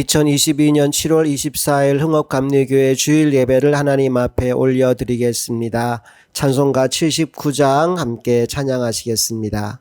2022년 7월 24일 흥업감리교회 주일 예배를 하나님 앞에 올려드리겠습니다. 찬송가 79장 함께 찬양하시겠습니다.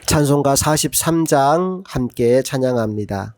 찬송가 43장 함께 찬양합니다.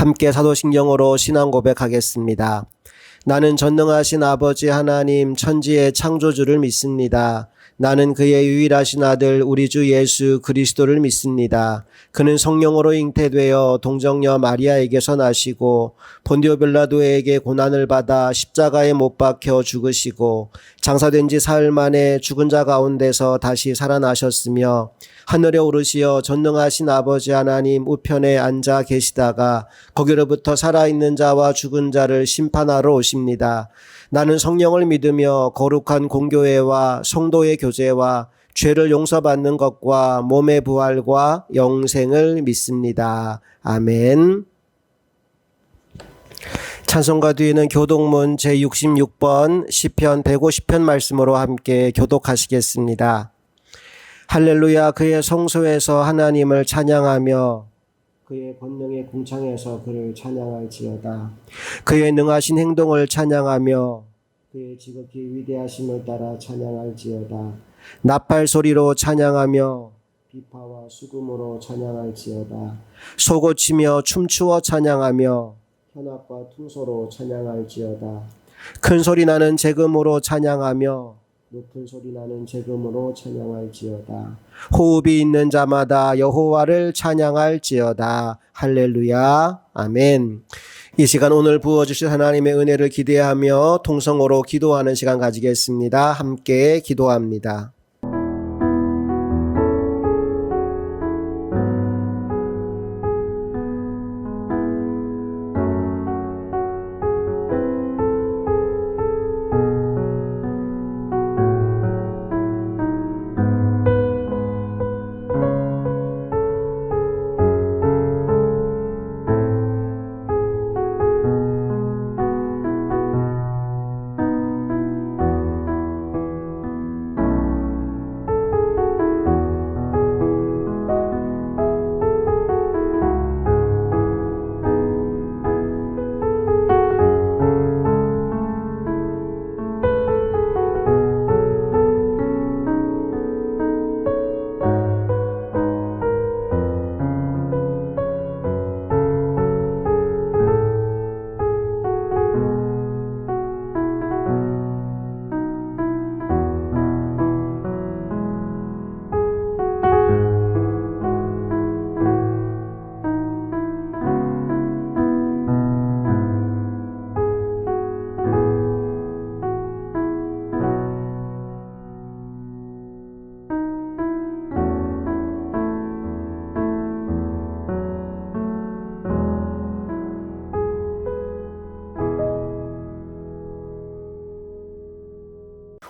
함께 사도신경으로 신앙 고백하겠습니다. 나는 전능하신 아버지 하나님 천지의 창조주를 믿습니다. 나는 그의 유일하신 아들 우리 주 예수 그리스도를 믿습니다. 그는 성령으로 잉태되어 동정녀 마리아에게서 나시고 본디오 빌라도에게 고난을 받아 십자가에 못 박혀 죽으시고 장사된 지 사흘 만에 죽은 자 가운데서 다시 살아나셨으며 하늘에 오르시어 전능하신 아버지 하나님 우편에 앉아 계시다가 거기로부터 살아있는 자와 죽은 자를 심판하러 오십니다. 나는 성령을 믿으며 거룩한 공교회와 성도의 교제와 죄를 용서받는 것과 몸의 부활과 영생을 믿습니다. 아멘. 찬송가 뒤에는 교독문 제66번 시편 150편 말씀으로 함께 교독하시겠습니다. 할렐루야. 그의 성소에서 하나님을 찬양하며 그의 권능의 궁창에서 그를 찬양할지어다. 그의 능하신 행동을 찬양하며 그의 지극히 위대하심을 따라 찬양할지어다. 나팔 소리로 찬양하며 비파와 수금으로 찬양할지어다. 소고치며 춤추어 찬양하며 현악과 퉁소로 찬양할지어다. 큰 소리 나는 재금으로 찬양하며 높은 소리 나는 재금으로 찬양할지어다. 호흡이 있는 자마다 여호와를 찬양할지어다. 할렐루야. 아멘. 이 시간 오늘 부어주실 하나님의 은혜를 기대하며 통성으로 기도하는 시간 가지겠습니다. 함께 기도합니다.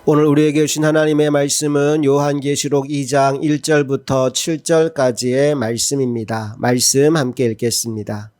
오늘 우리에게 주신 하나님의 말씀은 요한계시록 2장 1절부터 7절까지의 말씀입니다. 말씀 함께 읽겠습니다.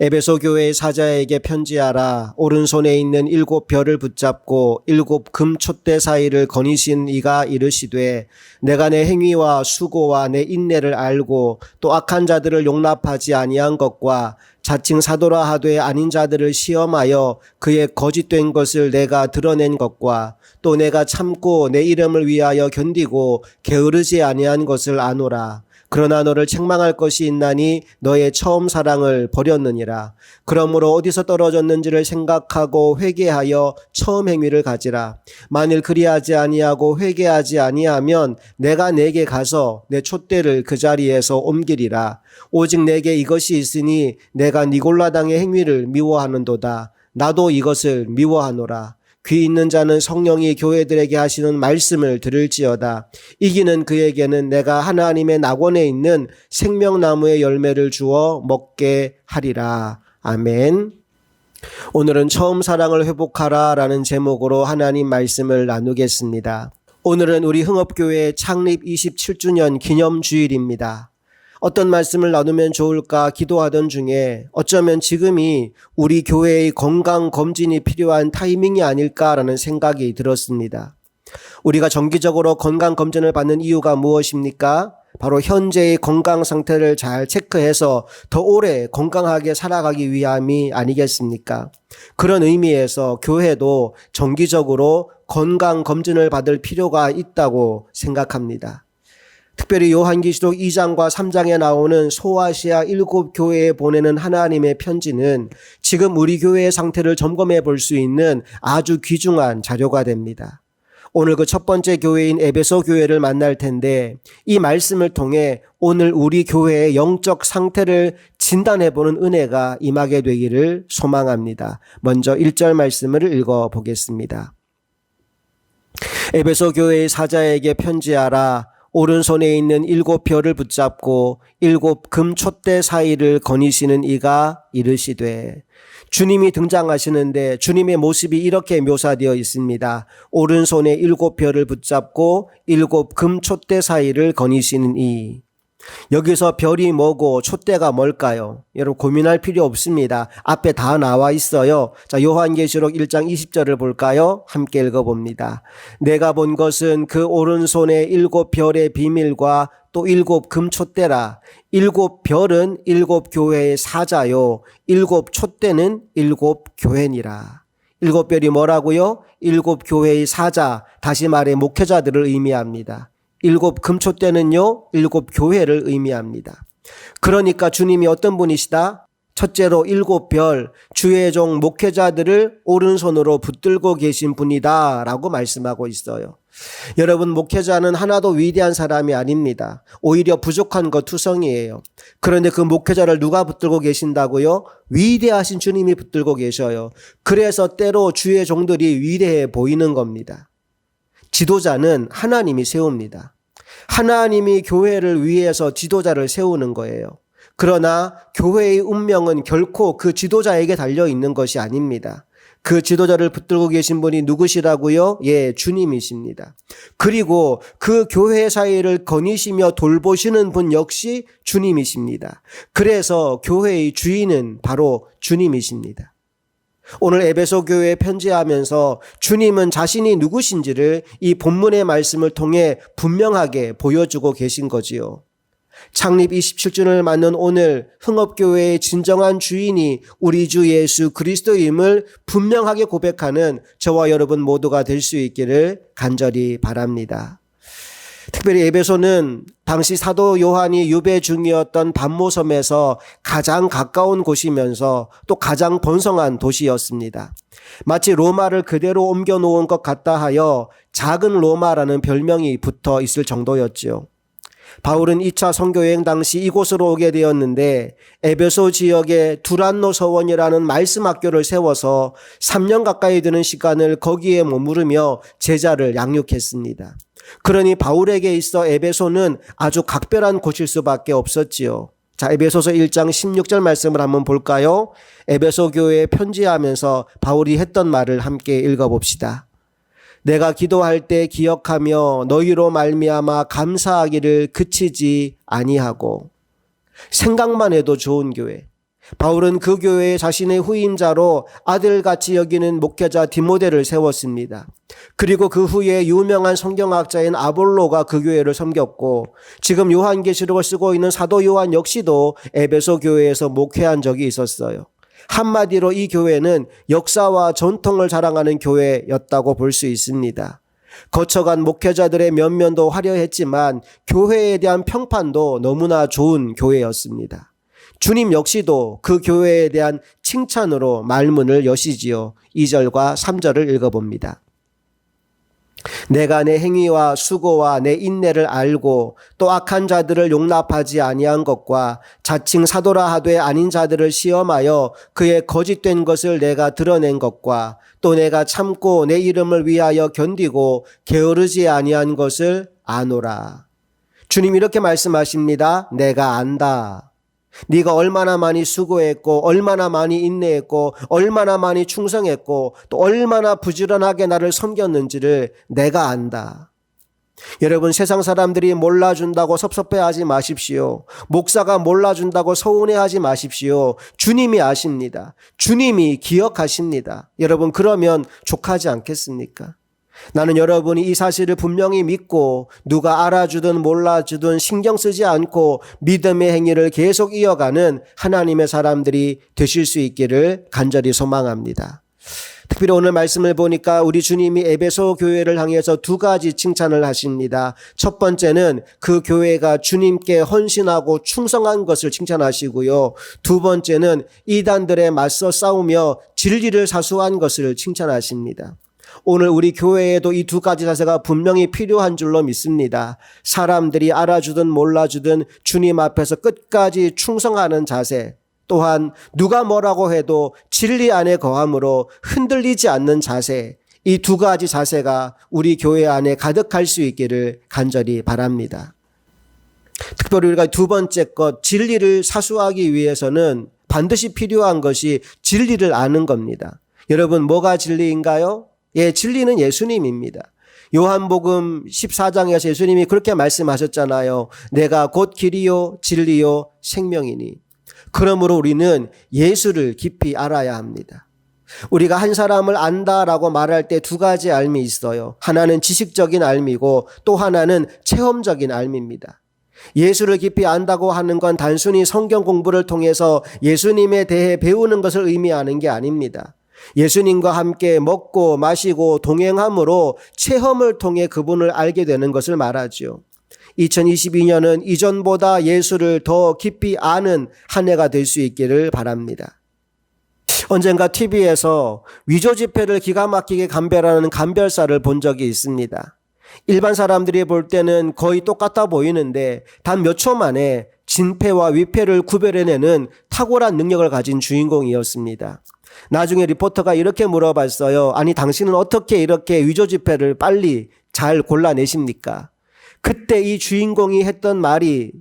에베소 교회의 사자에게 편지하라. 오른손에 있는 7별을 붙잡고 7 금 촛대 사이를 거니신 이가 이르시되 내가 내 행위와 수고와 내 인내를 알고 또 악한 자들을 용납하지 아니한 것과 자칭 사도라 하되 아닌 자들을 시험하여 그의 거짓된 것을 내가 드러낸 것과 또 내가 참고 내 이름을 위하여 견디고 게으르지 아니한 것을 아노라. 그러나 너를 책망할 것이 있나니 너의 처음 사랑을 버렸느니라. 그러므로 어디서 떨어졌는지를 생각하고 회개하여 처음 행위를 가지라. 만일 그리하지 아니하고 회개하지 아니하면 내가 내게 가서 내 촛대를 그 자리에서 옮기리라. 오직 내게 이것이 있으니 내가 니골라당의 행위를 미워하는도다. 나도 이것을 미워하노라. 귀 있는 자는 성령이 교회들에게 하시는 말씀을 들을지어다. 이기는 그에게는 내가 하나님의 낙원에 있는 생명나무의 열매를 주어 먹게 하리라. 아멘. 오늘은 처음 사랑을 회복하라 라는 제목으로 하나님 말씀을 나누겠습니다. 오늘은 우리 흥업교회 창립 27주년 기념주일입니다. 어떤 말씀을 나누면 좋을까 기도하던 중에 어쩌면 지금이 우리 교회의 건강검진이 필요한 타이밍이 아닐까라는 생각이 들었습니다. 우리가 정기적으로 건강검진을 받는 이유가 무엇입니까? 바로 현재의 건강 상태를 잘 체크해서 더 오래 건강하게 살아가기 위함이 아니겠습니까? 그런 의미에서 교회도 정기적으로 건강검진을 받을 필요가 있다고 생각합니다. 특별히 요한계시록 2장과 3장에 나오는 소아시아 7교회에 보내는 하나님의 편지는 지금 우리 교회의 상태를 점검해 볼 수 있는 아주 귀중한 자료가 됩니다. 오늘 그 첫 번째 교회인 에베소 교회를 만날 텐데 이 말씀을 통해 오늘 우리 교회의 영적 상태를 진단해 보는 은혜가 임하게 되기를 소망합니다. 먼저 1절 말씀을 읽어 보겠습니다. 에베소 교회의 사자에게 편지하라. 오른손에 있는 7별을 붙잡고 7 금 촛대 사이를 거니시는 이가 이르시되, 주님이 등장하시는데 주님의 모습이 이렇게 묘사되어 있습니다. 오른손에 7별을 붙잡고 7 금 촛대 사이를 거니시는 이. 여기서 별이 뭐고 촛대가 뭘까요? 여러분 고민할 필요 없습니다. 앞에 다 나와 있어요. 자, 요한계시록 1장 20절을 볼까요? 함께 읽어봅니다. 내가 본 것은 그 오른손에 7별의 비밀과 또 7 금 촛대라. 7별은 7 교회의 사자요. 7 촛대는 7 교회니라. 7별이 뭐라고요? 7 교회의 사자, 다시 말해 목회자들을 의미합니다. 7 금촛대는요 7 교회를 의미합니다. 그러니까 주님이 어떤 분이시다? 첫째로 7별 주의 종 목회자들을 오른손으로 붙들고 계신 분이다 라고 말씀하고 있어요. 여러분, 목회자는 하나도 위대한 사람이 아닙니다. 오히려 부족한 것 투성이에요. 그런데 그 목회자를 누가 붙들고 계신다고요? 위대하신 주님이 붙들고 계셔요. 그래서 때로 주의 종들이 위대해 보이는 겁니다. 지도자는 하나님이 세웁니다. 하나님이 교회를 위해서 지도자를 세우는 거예요. 그러나 교회의 운명은 결코 그 지도자에게 달려 있는 것이 아닙니다. 그 지도자를 붙들고 계신 분이 누구시라고요? 예, 주님이십니다. 그리고 그 교회 사이를 거니시며 돌보시는 분 역시 주님이십니다. 그래서 교회의 주인은 바로 주님이십니다. 오늘 에베소 교회에 편지하면서 주님은 자신이 누구신지를 이 본문의 말씀을 통해 분명하게 보여주고 계신 거지요. 창립 27주년을 맞는 오늘 흥업교회의 진정한 주인이 우리 주 예수 그리스도임을 분명하게 고백하는 저와 여러분 모두가 될 수 있기를 간절히 바랍니다. 특별히 에베소는 당시 사도 요한이 유배 중이었던 반모섬에서 가장 가까운 곳이면서 또 가장 번성한 도시였습니다. 마치 로마를 그대로 옮겨놓은 것 같다 하여 작은 로마라는 별명이 붙어 있을 정도였지요. 바울은 2차 선교여행 당시 이곳으로 오게 되었는데 에베소 지역에 두란노 서원이라는 말씀 학교를 세워서 3년 가까이 되는 시간을 거기에 머무르며 제자를 양육했습니다. 그러니 바울에게 있어 에베소는 아주 각별한 곳일 수밖에 없었지요. 자, 에베소서 1장 16절 말씀을 한번 볼까요? 에베소 교회에 편지하면서 바울이 했던 말을 함께 읽어봅시다. 내가 기도할 때 기억하며 너희로 말미암아 감사하기를 그치지 아니하고. 생각만 해도 좋은 교회. 바울은 그 교회에 자신의 후임자로 아들같이 여기는 목회자 디모데를 세웠습니다. 그리고 그 후에 유명한 성경학자인 아볼로가 그 교회를 섬겼고, 지금 요한계시록을 쓰고 있는 사도 요한 역시도 에베소 교회에서 목회한 적이 있었어요. 한마디로 이 교회는 역사와 전통을 자랑하는 교회였다고 볼 수 있습니다. 거쳐간 목회자들의 면면도 화려했지만 교회에 대한 평판도 너무나 좋은 교회였습니다. 주님 역시도 그 교회에 대한 칭찬으로 말문을 여시지요. 2절과 3절을 읽어봅니다. 내가 내 행위와 수고와 내 인내를 알고 또 악한 자들을 용납하지 아니한 것과 자칭 사도라 하되 아닌 자들을 시험하여 그의 거짓된 것을 내가 드러낸 것과 또 내가 참고 내 이름을 위하여 견디고 게으르지 아니한 것을 아노라. 주님 이렇게 말씀하십니다. 내가 안다. 네가 얼마나 많이 수고했고 얼마나 많이 인내했고 얼마나 많이 충성했고 또 얼마나 부지런하게 나를 섬겼는지를 내가 안다. 여러분, 세상 사람들이 몰라준다고 섭섭해하지 마십시오. 목사가 몰라준다고 서운해하지 마십시오. 주님이 아십니다. 주님이 기억하십니다. 여러분, 그러면 족하지 않겠습니까? 나는 여러분이 이 사실을 분명히 믿고 누가 알아주든 몰라주든 신경 쓰지 않고 믿음의 행위를 계속 이어가는 하나님의 사람들이 되실 수 있기를 간절히 소망합니다. 특별히 오늘 말씀을 보니까 우리 주님이 에베소 교회를 향해서 두 가지 칭찬을 하십니다. 첫 번째는 그 교회가 주님께 헌신하고 충성한 것을 칭찬하시고요. 두 번째는 이단들에 맞서 싸우며 진리를 사수한 것을 칭찬하십니다. 오늘 우리 교회에도 이 두 가지 자세가 분명히 필요한 줄로 믿습니다. 사람들이 알아주든 몰라주든 주님 앞에서 끝까지 충성하는 자세, 또한 누가 뭐라고 해도 진리 안에 거함으로 흔들리지 않는 자세, 이 두 가지 자세가 우리 교회 안에 가득할 수 있기를 간절히 바랍니다. 특별히 우리가 두 번째 것, 진리를 사수하기 위해서는 반드시 필요한 것이 진리를 아는 겁니다. 여러분, 뭐가 진리인가요? 진리는 예수님입니다. 요한복음 14장에서 예수님이 그렇게 말씀하셨잖아요. 내가 곧 길이요 진리요 생명이니. 그러므로 우리는 예수를 깊이 알아야 합니다. 우리가 한 사람을 안다라고 말할 때 두 가지 알미 있어요. 하나는 지식적인 알미고 또 하나는 체험적인 알미입니다. 예수를 깊이 안다고 하는 건 단순히 성경 공부를 통해서 예수님에 대해 배우는 것을 의미하는 게 아닙니다. 예수님과 함께 먹고 마시고 동행함으로 체험을 통해 그분을 알게 되는 것을 말하죠. 2022년은 이전보다 예수를 더 깊이 아는 한 해가 될 수 있기를 바랍니다. 언젠가 TV에서 위조 지폐를 기가 막히게 감별하는 감별사를 본 적이 있습니다. 일반 사람들이 볼 때는 거의 똑같아 보이는데 단 몇 초 만에 진폐와 위폐를 구별해내는 탁월한 능력을 가진 주인공이었습니다. 나중에 리포터가 이렇게 물어봤어요. 아니, 당신은 어떻게 이렇게 위조 지폐를 빨리 잘 골라내십니까? 그때 이 주인공이 했던 말이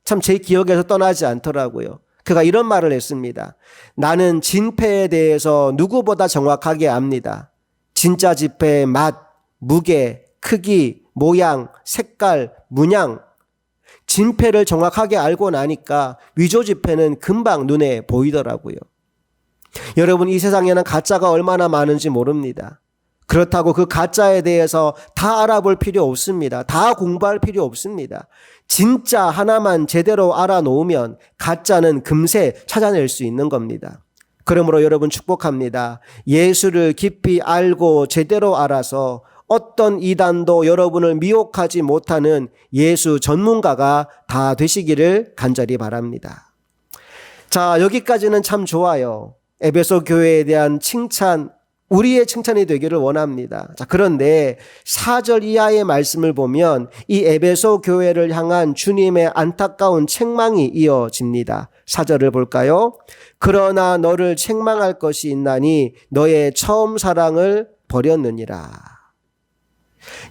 참 제 기억에서 떠나지 않더라고요. 그가 이런 말을 했습니다. 나는 진폐에 대해서 누구보다 정확하게 압니다. 진짜 지폐의 맛, 무게, 크기, 모양, 색깔, 문양. 진폐를 정확하게 알고 나니까 위조 지폐는 금방 눈에 보이더라고요. 여러분, 이 세상에는 가짜가 얼마나 많은지 모릅니다. 그렇다고 그 가짜에 대해서 다 알아볼 필요 없습니다. 다 공부할 필요 없습니다. 진짜 하나만 제대로 알아놓으면 가짜는 금세 찾아낼 수 있는 겁니다. 그러므로 여러분 축복합니다. 예수를 깊이 알고 제대로 알아서 어떤 이단도 여러분을 미혹하지 못하는 예수 전문가가 다 되시기를 간절히 바랍니다. 자, 여기까지는 참 좋아요. 에베소 교회에 대한 칭찬, 우리의 칭찬이 되기를 원합니다. 자, 그런데 4절 이하의 말씀을 보면 이 에베소 교회를 향한 주님의 안타까운 책망이 이어집니다. 4절을 볼까요? 그러나 너를 책망할 것이 있나니 너의 처음 사랑을 버렸느니라.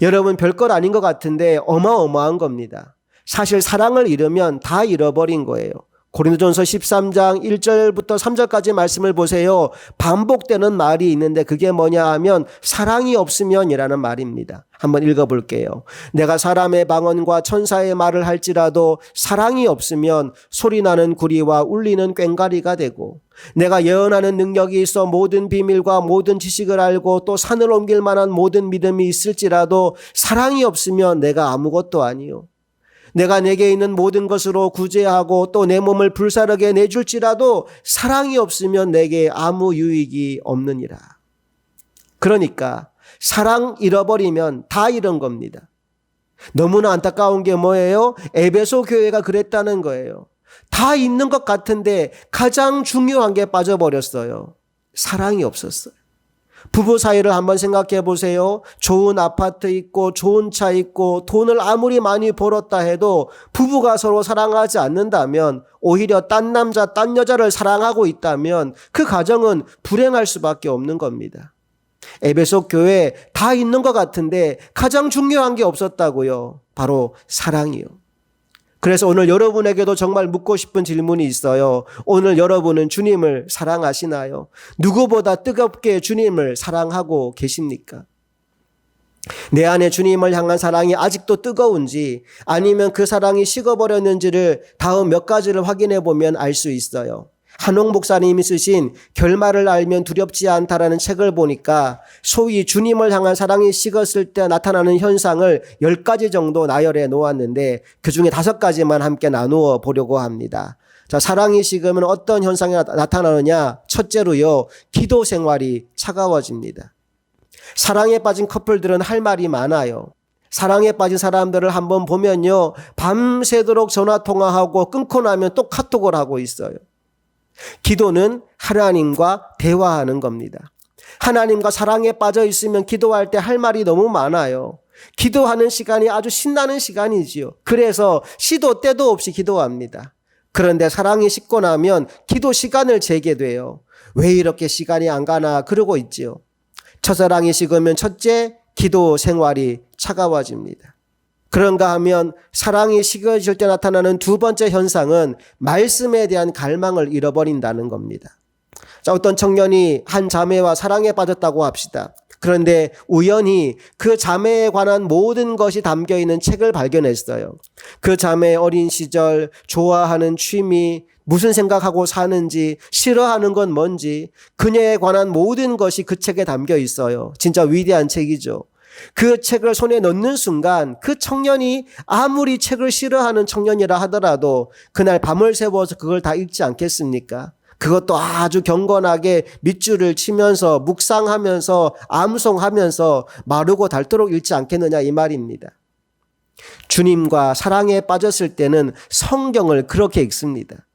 여러분, 별것 아닌 것 같은데 어마어마한 겁니다. 사실 사랑을 잃으면 다 잃어버린 거예요. 고린도전서 13장 1절부터 3절까지 말씀을 보세요. 반복되는 말이 있는데 그게 뭐냐 하면 사랑이 없으면이라는 말입니다. 한번 읽어볼게요. 내가 사람의 방언과 천사의 말을 할지라도 사랑이 없으면 소리나는 구리와 울리는 꽹과리가 되고, 내가 예언하는 능력이 있어 모든 비밀과 모든 지식을 알고 또 산을 옮길 만한 모든 믿음이 있을지라도 사랑이 없으면 내가 아무것도 아니요. 내가 내게 있는 모든 것으로 구제하고 또 내 몸을 불사르게 내줄지라도 사랑이 없으면 내게 아무 유익이 없느니라. 그러니까 사랑 잃어버리면 다 잃은 겁니다. 너무나 안타까운 게 뭐예요? 에베소 교회가 그랬다는 거예요. 다 있는 것 같은데 가장 중요한 게 빠져버렸어요. 사랑이 없었어요. 부부 사이를 한번 생각해 보세요. 좋은 아파트 있고 좋은 차 있고 돈을 아무리 많이 벌었다 해도 부부가 서로 사랑하지 않는다면, 오히려 딴 남자 딴 여자를 사랑하고 있다면 그 가정은 불행할 수밖에 없는 겁니다. 에베소 교회 다 있는 것 같은데 가장 중요한 게 없었다고요. 바로 사랑이요. 그래서 오늘 여러분에게도 정말 묻고 싶은 질문이 있어요. 오늘 여러분은 주님을 사랑하시나요? 누구보다 뜨겁게 주님을 사랑하고 계십니까? 내 안에 주님을 향한 사랑이 아직도 뜨거운지, 아니면 그 사랑이 식어버렸는지를 다음 몇 가지를 확인해 보면 알 수 있어요. 한옥 목사님이 쓰신 결말을 알면 두렵지 않다라는 책을 보니까 소위 주님을 향한 사랑이 식었을 때 나타나는 현상을 10가지 정도 나열해 놓았는데 그중에 5가지만 함께 나누어 보려고 합니다. 자, 사랑이 식으면 어떤 현상이 나타나느냐? 첫째로요, 기도 생활이 차가워집니다. 사랑에 빠진 커플들은 할 말이 많아요. 사랑에 빠진 사람들을 한번 보면요, 밤새도록 전화통화하고 끊고 나면 또 카톡을 하고 있어요. 기도는 하나님과 대화하는 겁니다. 하나님과 사랑에 빠져 있으면 기도할 때 할 말이 너무 많아요. 기도하는 시간이 아주 신나는 시간이지요. 그래서 시도 때도 없이 기도합니다. 그런데 사랑이 식고 나면 기도 시간을 재게 돼요. 왜 이렇게 시간이 안 가나 그러고 있지요. 첫사랑이 식으면 첫째, 기도 생활이 차가워집니다. 그런가 하면 사랑이 식어질 때 나타나는 2번째 현상은 말씀에 대한 갈망을 잃어버린다는 겁니다. 자, 어떤 청년이 한 자매와 사랑에 빠졌다고 합시다. 그런데 우연히 그 자매에 관한 모든 것이 담겨있는 책을 발견했어요. 그 자매의 어린 시절, 좋아하는 취미, 무슨 생각하고 사는지, 싫어하는 건 뭔지, 그녀에 관한 모든 것이 그 책에 담겨 있어요. 진짜 위대한 책이죠. 그 책을 손에 넣는 순간 그 청년이 아무리 책을 싫어하는 청년이라 하더라도 그날 밤을 새워서 그걸 다 읽지 않겠습니까? 그것도 아주 경건하게 밑줄을 치면서 묵상하면서 암송하면서 마르고 닳도록 읽지 않겠느냐 이 말입니다. 주님과 사랑에 빠졌을 때는 성경을 그렇게 읽습니다.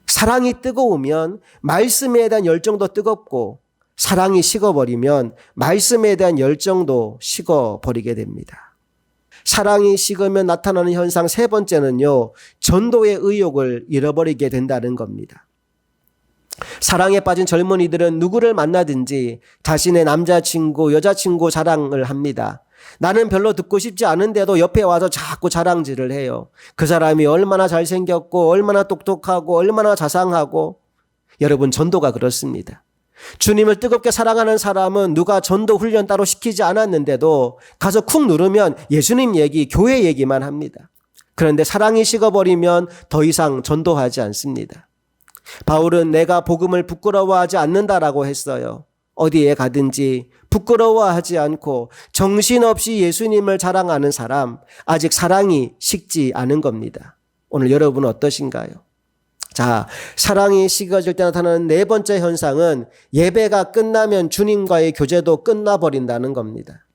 사랑이 뜨거우면 말씀에 대한 열정도 뜨겁고, 사랑이 식어버리면 말씀에 대한 열정도 식어버리게 됩니다. 사랑이 식으면 나타나는 현상 3번째는요, 전도의 의욕을 잃어버리게 된다는 겁니다. 사랑에 빠진 젊은이들은 누구를 만나든지 자신의 남자친구, 여자친구 자랑을 합니다. 나는 별로 듣고 싶지 않은데도 옆에 와서 자꾸 자랑질을 해요. 그 사람이 얼마나 잘생겼고 얼마나 똑똑하고 얼마나 자상하고. 여러분, 전도가 그렇습니다. 주님을 뜨겁게 사랑하는 사람은 누가 전도 훈련 따로 시키지 않았는데도 가서 쿵 누르면 예수님 얘기, 교회 얘기만 합니다. 그런데 사랑이 식어버리면 더 이상 전도하지 않습니다. 바울은 내가 복음을 부끄러워하지 않는다라고 했어요. 어디에 가든지 부끄러워하지 않고 정신없이 예수님을 자랑하는 사람, 아직 사랑이 식지 않은 겁니다. 오늘 여러분은 어떠신가요? 자, 사랑이 식어질 때 나타나는 4번째 현상은 예배가 끝나면 주님과의 교제도 끝나버린다는 겁니다.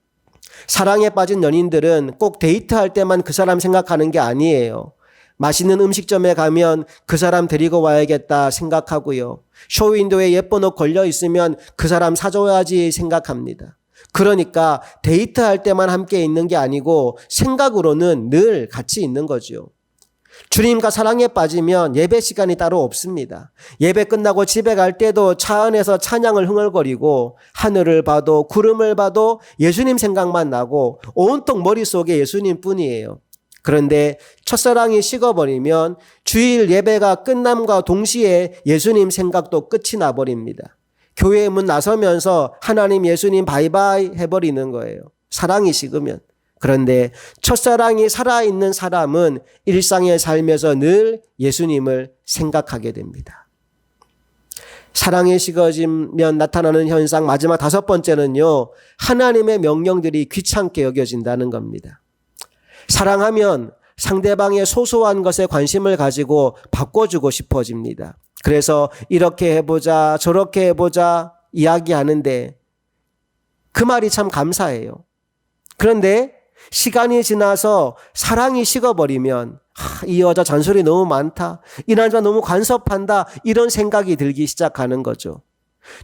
사랑에 빠진 연인들은 꼭 데이트할 때만 그 사람 생각하는 게 아니에요. 맛있는 음식점에 가면 그 사람 데리고 와야겠다 생각하고요. 쇼윈도에 예쁜 옷 걸려 있으면 그 사람 사줘야지 생각합니다. 그러니까 데이트할 때만 함께 있는 게 아니고 생각으로는 늘 같이 있는 거죠. 주님과 사랑에 빠지면 예배 시간이 따로 없습니다. 예배 끝나고 집에 갈 때도 차 안에서 찬양을 흥얼거리고 하늘을 봐도 구름을 봐도 예수님 생각만 나고 온통 머릿속에 예수님 뿐이에요. 그런데 첫사랑이 식어버리면 주일 예배가 끝남과 동시에 예수님 생각도 끝이 나버립니다. 교회 문 나서면서 하나님 예수님 바이바이 해버리는 거예요. 사랑이 식으면. 그런데 첫사랑이 살아있는 사람은 일상의 삶에서 늘 예수님을 생각하게 됩니다. 사랑이 식어지면 나타나는 현상 마지막 5번째는요. 하나님의 명령들이 귀찮게 여겨진다는 겁니다. 사랑하면 상대방의 소소한 것에 관심을 가지고 바꿔주고 싶어집니다. 그래서 이렇게 해보자 저렇게 해보자 이야기하는데 그 말이 참 감사해요. 그런데 시간이 지나서 사랑이 식어버리면 이 여자 잔소리 너무 많다. 이 남자 너무 간섭한다. 이런 생각이 들기 시작하는 거죠.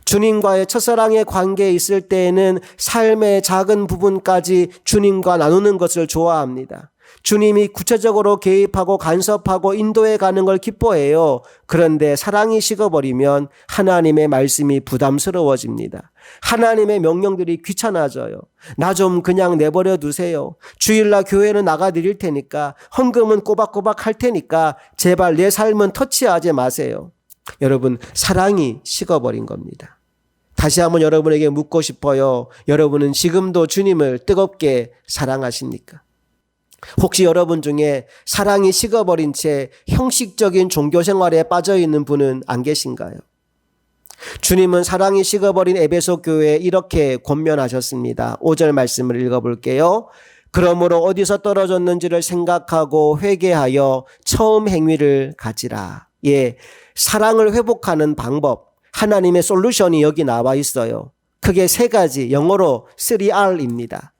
주님과의 첫사랑의 관계에 있을 때에는 삶의 작은 부분까지 주님과 나누는 것을 좋아합니다. 주님이 구체적으로 개입하고 간섭하고 인도해 가는 걸 기뻐해요. 그런데 사랑이 식어버리면 하나님의 말씀이 부담스러워집니다. 하나님의 명령들이 귀찮아져요. 나 좀 그냥 내버려 두세요. 주일날 교회는 나가 드릴 테니까 헌금은 꼬박꼬박 할 테니까 제발 내 삶은 터치하지 마세요. 여러분, 사랑이 식어버린 겁니다. 다시 한번 여러분에게 묻고 싶어요. 여러분은 지금도 주님을 뜨겁게 사랑하십니까? 혹시 여러분 중에 사랑이 식어버린 채 형식적인 종교 생활에 빠져있는 분은 안 계신가요? 주님은 사랑이 식어버린 에베소 교회에 이렇게 권면하셨습니다. 5절 말씀을 읽어볼게요. 그러므로 어디서 떨어졌는지를 생각하고 회개하여 처음 행위를 가지라. 사랑을 회복하는 방법, 하나님의 솔루션이 여기 나와 있어요. 크게 3가지, 영어로 3R입니다.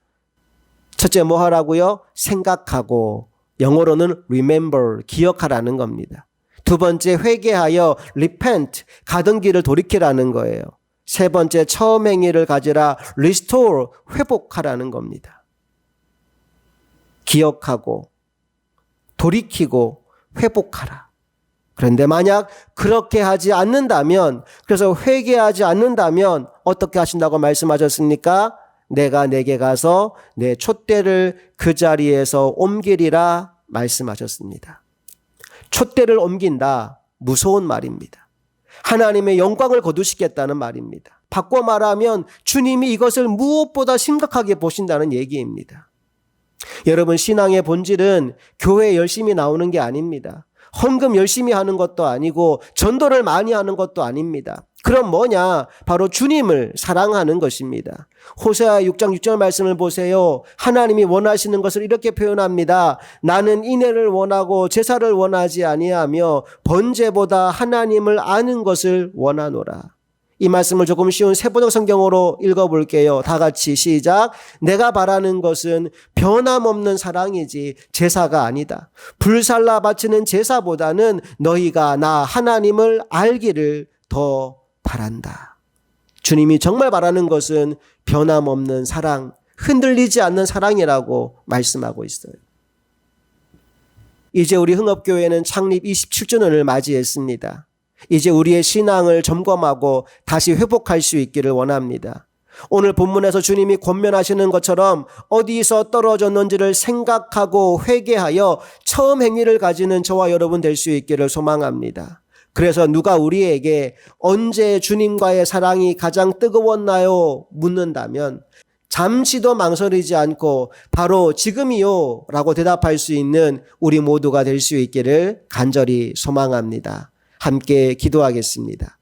첫째 뭐 하라고요? 생각하고, 영어로는 remember, 기억하라는 겁니다. 두 번째 회개하여 repent, 가던 길을 돌이키라는 거예요. 세 번째 처음 행위를 가지라 restore, 회복하라는 겁니다. 기억하고 돌이키고 회복하라. 그런데 만약 그렇게 하지 않는다면, 그래서 회개하지 않는다면 어떻게 하신다고 말씀하셨습니까? 내가 내게 가서 내 촛대를 그 자리에서 옮기리라 말씀하셨습니다. 촛대를 옮긴다, 무서운 말입니다. 하나님의 영광을 거두시겠다는 말입니다. 바꿔 말하면 주님이 이것을 무엇보다 심각하게 보신다는 얘기입니다. 여러분, 신앙의 본질은 교회에 열심히 나오는 게 아닙니다. 헌금 열심히 하는 것도 아니고 전도를 많이 하는 것도 아닙니다. 그럼 뭐냐? 바로 주님을 사랑하는 것입니다. 호세아 6장 6절 말씀을 보세요. 하나님이 원하시는 것을 이렇게 표현합니다. 나는 인애를 원하고 제사를 원하지 아니하며 번제보다 하나님을 아는 것을 원하노라. 이 말씀을 조금 쉬운 세번역 성경으로 읽어볼게요. 다 같이 시작. 내가 바라는 것은 변함없는 사랑이지 제사가 아니다. 불살라 바치는 제사보다는 너희가 나 하나님을 알기를 더 바란다. 주님이 정말 바라는 것은 변함없는 사랑, 흔들리지 않는 사랑이라고 말씀하고 있어요. 이제 우리 흥업교회는 창립 27주년을 맞이했습니다. 이제 우리의 신앙을 점검하고 다시 회복할 수 있기를 원합니다. 오늘 본문에서 주님이 권면하시는 것처럼 어디서 떨어졌는지를 생각하고 회개하여 처음 행위를 가지는 저와 여러분 될 수 있기를 소망합니다. 그래서 누가 우리에게 언제 주님과의 사랑이 가장 뜨거웠나요? 묻는다면 잠시도 망설이지 않고 바로 지금이요 라고 대답할 수 있는 우리 모두가 될 수 있기를 간절히 소망합니다. 함께 기도하겠습니다.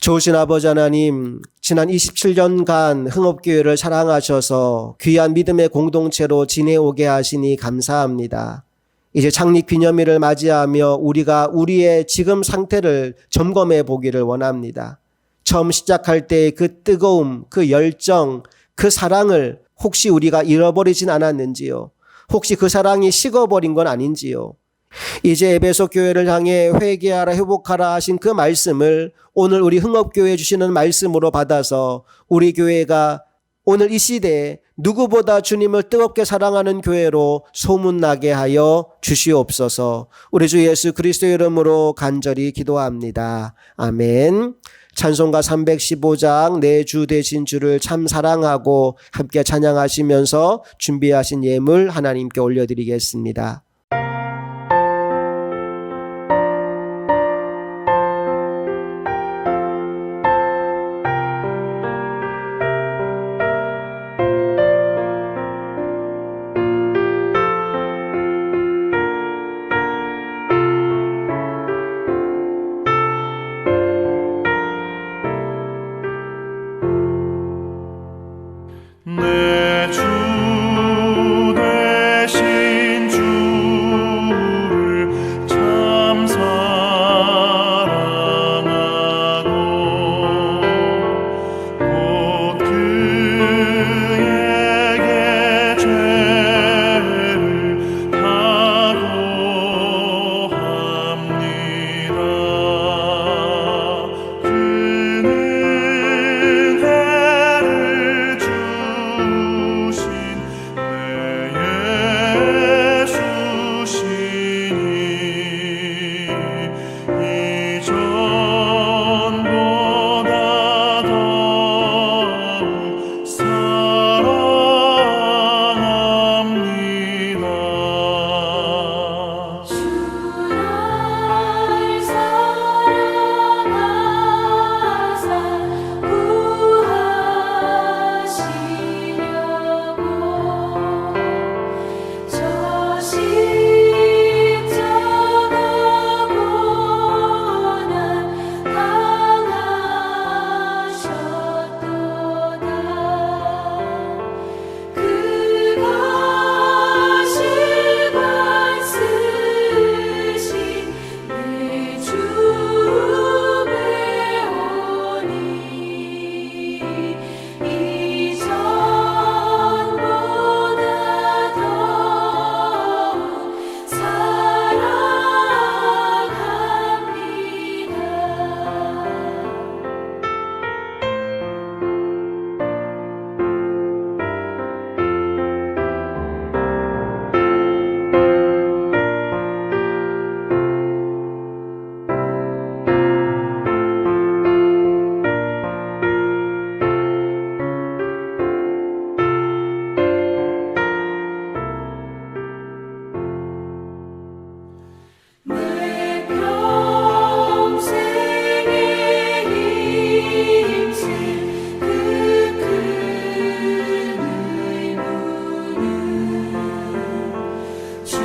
좋으신 아버지 하나님, 지난 27년간 흥업교회를 사랑하셔서 귀한 믿음의 공동체로 지내오게 하시니 감사합니다. 이제 창립 기념일을 맞이하며 우리가 우리의 지금 상태를 점검해 보기를 원합니다. 처음 시작할 때의 그 뜨거움, 그 열정, 그 사랑을 혹시 우리가 잃어버리진 않았는지요? 혹시 그 사랑이 식어버린 건 아닌지요? 이제 에베소 교회를 향해 회개하라 회복하라 하신 그 말씀을 오늘 우리 흥업교회에 주시는 말씀으로 받아서 우리 교회가 오늘 이 시대에 누구보다 주님을 뜨겁게 사랑하는 교회로 소문나게 하여 주시옵소서. 우리 주 예수 그리스도의 이름으로 간절히 기도합니다. 아멘. 찬송가 315장 내 주 되신 주를 참 사랑하고 함께 찬양하시면서 준비하신 예물 하나님께 올려드리겠습니다. 내 주 되신 주를 참 사랑하고 곧 그에게 죄를 다고 합니다. 그는 은혜를 주신 내 예수시니 이전보다 더욱 사랑합니다. 날 사랑하사 구하시려고 저 십자가 고난 당하셨도다. 그 가시관 쓰신 내 주 배우니 이전보다 더욱 내 평생에 힘쓸 그 큰 의무는 주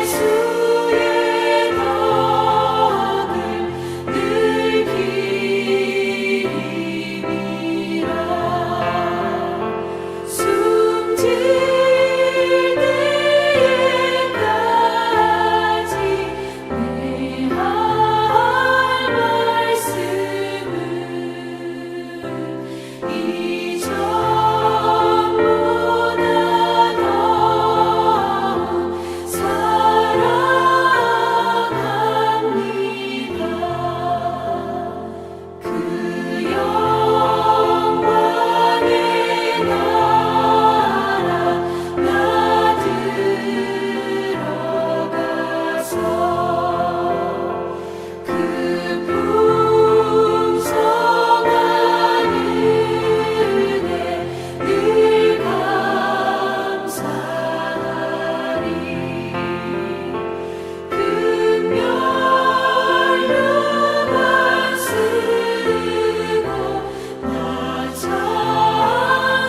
예수의 덕을 늘 기리라. 숨질 때까지 내 할 말씀은 이전보다 더욱 사랑합니다. 그 영광의 나라 나 들어가서 그 풍성한 은혜 늘 감사하리. 금멸류관 쓰고 나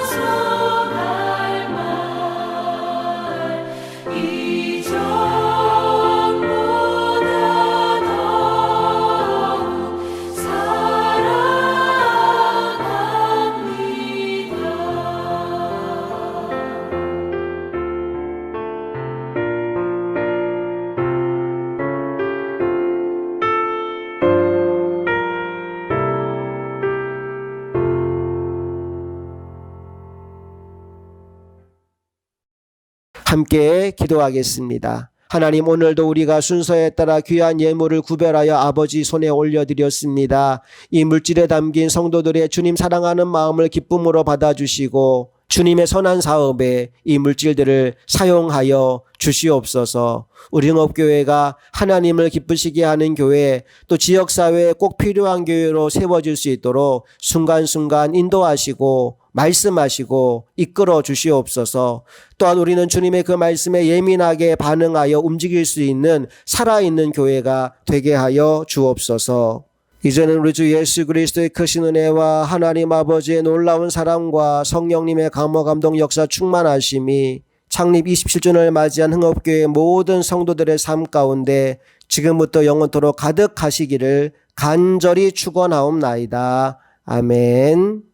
찬송할 말 이전보다 더욱 함께 기도하겠습니다. 하나님, 오늘도 우리가 순서에 따라 귀한 예물을 구별하여 아버지 손에 올려드렸습니다. 이 물질에 담긴 성도들의 주님 사랑하는 마음을 기쁨으로 받아주시고 주님의 선한 사업에 이 물질들을 사용하여 주시옵소서. 우리 흥업교회가 하나님을 기쁘시게 하는 교회, 또 지역사회에 꼭 필요한 교회로 세워질 수 있도록 순간순간 인도하시고 말씀하시고 이끌어 주시옵소서. 또한 우리는 주님의 그 말씀에 예민하게 반응하여 움직일 수 있는 살아있는 교회가 되게 하여 주옵소서. 이제는 우리 주 예수 그리스도의 크신 은혜와 하나님 아버지의 놀라운 사랑과 성령님의 감화 감동 역사 충만하심이 창립 27주년을 맞이한 흥업교회 모든 성도들의 삶 가운데 지금부터 영원토록 가득하시기를 간절히 축원하옵나이다. 아멘.